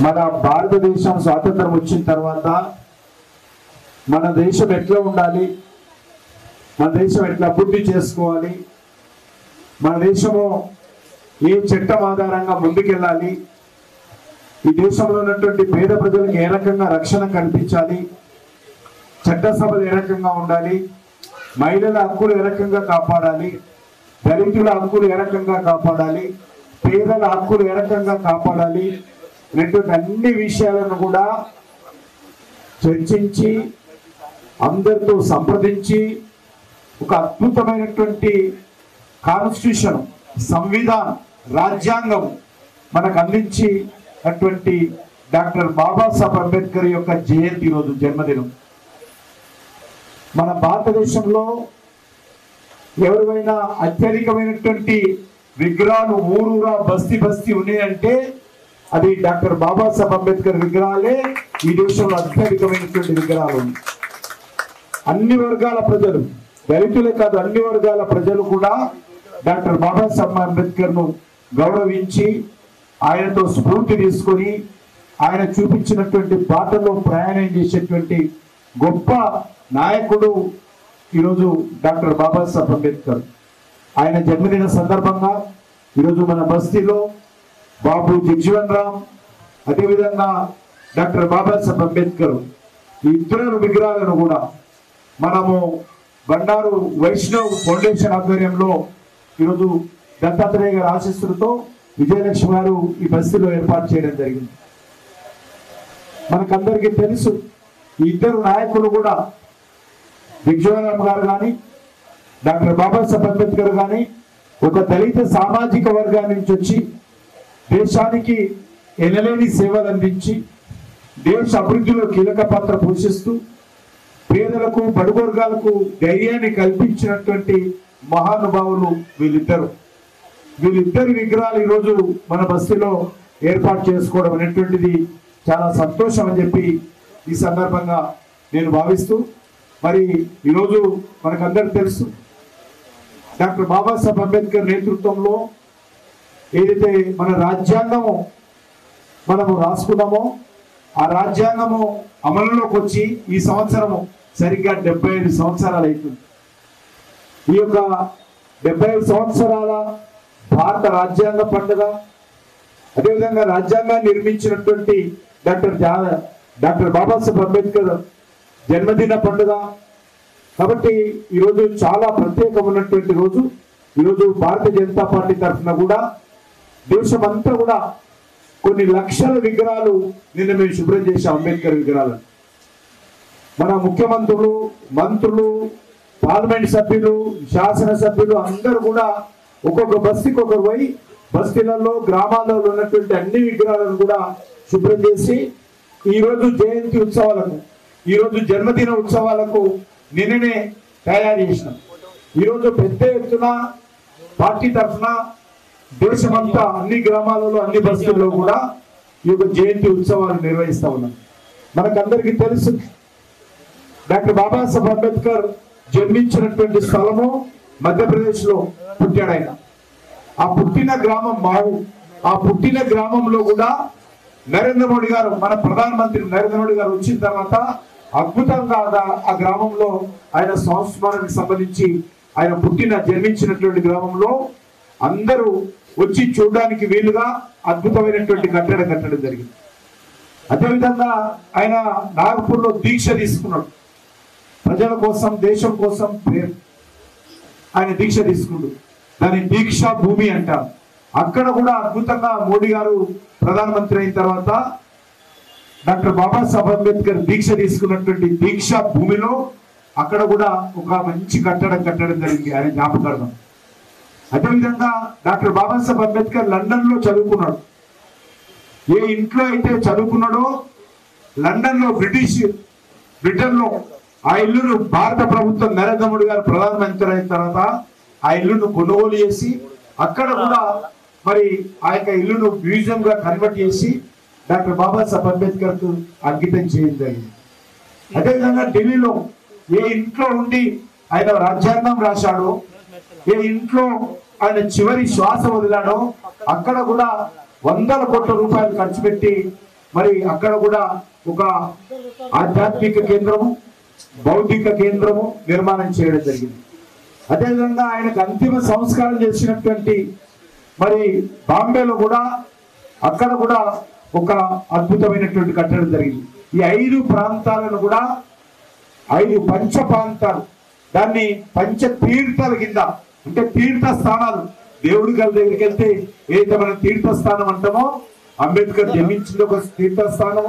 మన భారతదేశం స్వాతంత్రం వచ్చిన తర్వాత మన దేశం ఎట్లా ఉండాలి, మన దేశం ఎట్లా అభివృద్ధి చేసుకోవాలి, మన దేశము ఏ చట్టం ఆధారంగా ముందుకెళ్ళాలి, ఈ దేశంలో ఉన్నటువంటి పేద ప్రజలకు ఏ రకంగా రక్షణ కల్పించాలి, చట్టసభలు ఏ రకంగా ఉండాలి, మహిళల హక్కులు ఏ రకంగా కాపాడాలి, దళితుల హక్కులు ఏ రకంగా కాపాడాలి, పేదల హక్కులు ఏ రకంగా కాపాడాలి అనేటువంటి అన్ని విషయాలను కూడా చర్చించి అందరితో సంప్రదించి ఒక అద్భుతమైనటువంటి కాన్స్టిట్యూషన్, సంవిధానం, రాజ్యాంగం మనకు అందించినటువంటి డాక్టర్ బాబాసాహెబ్ అంబేద్కర్ యొక్క జయంతి రోజు జన్మదినం. మన భారతదేశంలో ఎవరివైనా అత్యధికమైనటువంటి విగ్రహాలు ఊరూరా బస్తీ బస్తీ ఉన్నాయంటే అది డాక్టర్ బాబాసాహెబ్ అంబేద్కర్ విగ్రహాలే ఈ దేశంలో అత్యధికమైనటువంటి విగ్రహాలు. అన్ని వర్గాల ప్రజలు, దళితులే కాదు అన్ని వర్గాల ప్రజలు కూడా డాక్టర్ బాబాసాహెబ్ అంబేద్కర్ ను గౌరవించి ఆయనతో స్ఫూర్తి తీసుకొని ఆయన చూపించినటువంటి బాటలో ప్రయాణం చేసేటువంటి గొప్ప నాయకుడు ఈరోజు డాక్టర్ బాబాసాహెబ్ అంబేద్కర్. ఆయన జన్మదిన సందర్భంగా ఈరోజు మన బస్తీలో బాబు జగ్జీవన్ రామ్, అదేవిధంగా డాక్టర్ బాబాసాహెబ్ అంబేద్కర్ ఈ ఇద్దరు విగ్రహాలను కూడా మనము బండారు వైష్ణవ్ ఫౌండేషన్ ఆధ్వర్యంలో ఈరోజు దత్తాత్రేయ గారి ఆశీస్సులతో విజయలక్ష్మి గారు ఈ బస్తీలో ఏర్పాటు చేయడం జరిగింది. మనకందరికీ తెలుసు ఈ ఇద్దరు నాయకులు కూడా జగ్జీవన్ రామ్ గారు కానీ డాక్టర్ బాబాసాహెబ్ అంబేద్కర్ కానీ ఒక దళిత సామాజిక వర్గాన్ని నుంచి వచ్చి దేశానికి ఎనలేని సేవలు అందించి దేశ అభివృద్ధిలో కీలక పాత్ర పోషిస్తూ పేదలకు బడుగు వర్గాలకు ధైర్యాన్ని కల్పించినటువంటి మహానుభావులు వీళ్ళిద్దరి విగ్రహాలు ఈరోజు మన బస్తీలో ఏర్పాటు చేసుకోవడం అనేటువంటిది చాలా సంతోషం అని చెప్పి ఈ సందర్భంగా నేను భావిస్తూ, మరి ఈరోజు మనకందరికి తెలుసు డాక్టర్ బాబాసాహెబ్ అంబేద్కర్ నేతృత్వంలో ఏదైతే మన రాజ్యాంగము మనము రాసుకున్నామో ఆ రాజ్యాంగము అమలులోకి వచ్చి ఈ సంవత్సరము సరిగ్గా 75 సంవత్సరాలు అవుతుంది. ఈ యొక్క 75 సంవత్సరాల భారత రాజ్యాంగ పండుగ, అదేవిధంగా రాజ్యాంగాన్ని నిర్మించినటువంటి డాక్టర్ బాబాసాహెబ్ అంబేద్కర్ జన్మదిన పండుగ కాబట్టి ఈరోజు చాలా ప్రత్యేకమైనటువంటి రోజు. ఈరోజు భారతీయ జనతా పార్టీ తరఫున కూడా దేశమంతా కూడా కొన్ని లక్షల విగ్రహాలు నిన్న మేము శుభ్రం చేసాం. అంబేద్కర్ విగ్రహాలను మన ముఖ్యమంత్రులు, మంత్రులు, పార్లమెంట్ సభ్యులు, శాసనసభ్యులు అందరూ కూడా ఒక్కొక్క బస్తీకి ఒకరు పోయి బస్తీలలో గ్రామాల్లో ఉన్నటువంటి అన్ని విగ్రహాలను కూడా శుభ్రం చేసి ఈరోజు జయంతి ఉత్సవాలకు, ఈరోజు జన్మదిన ఉత్సవాలకు నిన్ననే తయారు చేసినాం. ఈరోజు పెద్ద ఎత్తున పార్టీ తరఫున దేశమంతా అన్ని గ్రామాలలో అన్ని బస్తీల్లో కూడా ఈ యొక్క జయంతి ఉత్సవాలు నిర్వహిస్తా ఉన్నాం. మనకందరికీ తెలుసు డాక్టర్ బాబాసాహెబ్ అంబేద్కర్ జన్మించినటువంటి స్థలము మధ్యప్రదేశ్ లో పుట్టాడు ఆయన. ఆ పుట్టిన గ్రామం మావు. ఆ పుట్టిన గ్రామంలో కూడా నరేంద్ర మోడీ గారు, మన ప్రధానమంత్రి నరేంద్ర మోడీ గారు వచ్చిన తర్వాత అద్భుతంగా ఆ గ్రామంలో ఆయన సంస్మరణకు సంబంధించి ఆయన జన్మించినటువంటి గ్రామంలో అందరూ వచ్చి చూడడానికి వీలుగా అద్భుతమైనటువంటి కట్టడం కట్టడం జరిగింది. అదేవిధంగా ఆయన నాగపూర్లో దీక్ష తీసుకున్నాడు. ప్రజల కోసం, దేశం కోసం ఆయన దీక్ష తీసుకున్నాడు. దాని దీక్షా భూమి అంటారు. అక్కడ కూడా అద్భుతంగా మోడీ గారు ప్రధానమంత్రి అయిన తర్వాత డాక్టర్ బాబాసాహెబ్ అంబేద్కర్ దీక్ష తీసుకున్నటువంటి దీక్షా భూమిలో అక్కడ కూడా ఒక మంచి కట్టడం జరిగింది ఆయన జ్ఞాపకార్థం. అదేవిధంగా డాక్టర్ బాబాసాహెబ్ అంబేద్కర్ లండన్ లో చదువుకున్నాడు. ఏ ఇంట్లో అయితే చదువుకున్నాడో లండన్ లో బ్రిటన్ లో ఆ ఇల్లును భారత ప్రభుత్వం నరేంద్ర మోడీ గారు ప్రధానమంత్రి అయిన తర్వాత ఆ ఇల్లును కొనుగోలు చేసి అక్కడ కూడా మరి ఆ యొక్క ఇల్లును మ్యూజియం గా కన్వర్ట్ చేసి డాక్టర్ బాబాసాహెబ్ అంబేద్కర్ కు అంకితం చేయడం జరిగింది. అదేవిధంగా ఢిల్లీలో ఏ ఇంట్లో ఉండి ఆయన రాజ్యాంగం రాశాడో, ఏ ఇంట్లో ఆయన చివరి శ్వాస వదిలాడో అక్కడ కూడా 100 కోట్ల రూపాయలు ఖర్చు పెట్టి మరి అక్కడ కూడా ఒక ఆధ్యాత్మిక కేంద్రము, బౌద్ధిక కేంద్రము నిర్మాణం చేయడం జరిగింది. అదేవిధంగా ఆయనకు అంతిమ సంస్కారం చేసినటువంటి మరి బాంబేలో కూడా అక్కడ కూడా ఒక అద్భుతమైనటువంటి కట్టడం జరిగింది. ఈ 5 ప్రాంతాలను కూడా 5 పంచ ప్రాంతాలు, దాన్ని పంచ తీర్థాల కింద, అంటే తీర్థ స్థానాలు. దేవుడి గారి దగ్గరికి వెళ్తే ఏదైతే మనం తీర్థస్థానం అంటామో, అంబేద్కర్ జన్మించింది ఒక తీర్థస్థానం,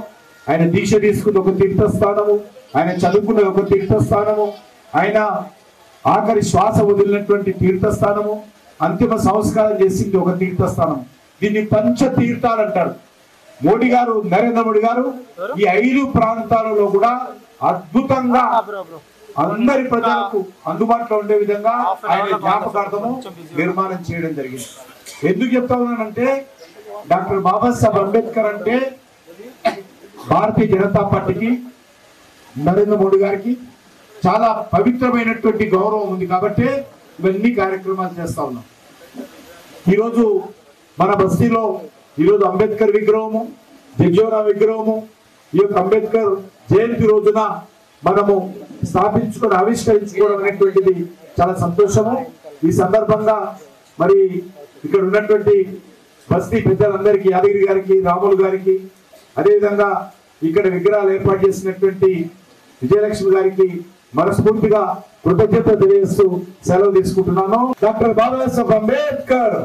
ఆయన దీక్ష తీసుకుంది ఒక తీర్థస్థానము, ఆయన చదువుకున్నది ఒక తీర్థస్థానము, ఆయన ఆఖరి శ్వాస వదిలినటువంటి తీర్థస్థానము, అంతిమ సంస్కారం చేసింది ఒక తీర్థస్థానం. దీన్ని పంచ తీర్థాలు అంటారు. మోడీ గారు, నరేంద్ర మోడీ గారు ఈ 5 ప్రాంతాలలో కూడా అద్భుతంగా అందరి ప్రజలకు అందుబాటులో ఉండే విధంగా ఆయన జ్ఞాపకార్థము నిర్మాణం చేయడం జరిగింది. ఎందుకు చెప్తా ఉన్నానంటే, డాక్టర్ బాబాసాహెబ్ అంబేద్కర్ అంటే భారతీయ జనతా పార్టీకి, నరేంద్ర మోడీ గారికి చాలా పవిత్రమైనటువంటి గౌరవం ఉంది కాబట్టి ఇవన్నీ కార్యక్రమాలు చేస్తా ఉన్నాం. ఈరోజు మన బస్తీలో ఈరోజు అంబేద్కర్ విగ్రహము, జగ్జీవన్ విగ్రహము, ఈ యొక్క అంబేద్కర్ జయంతి రోజున మనము స్థాపించుకొని ఆవిష్కరించుకోవడం అనేటువంటిది చాలా సంతోషము. ఈ సందర్భంగా మరి ఇక్కడ ఉన్నటువంటి బస్తీ పెద్దలందరికీ, యాదగిరి గారికి, రాములు గారికి, అదేవిధంగా ఇక్కడ విగ్రహాలు ఏర్పాటు చేసినటువంటి విజయలక్ష్మి గారికి మనస్ఫూర్తిగా కృతజ్ఞత తెలియజేస్తూ సెలవు తీసుకుంటున్నాను. డాక్టర్ బాబాసాహెబ్ అంబేద్కర్.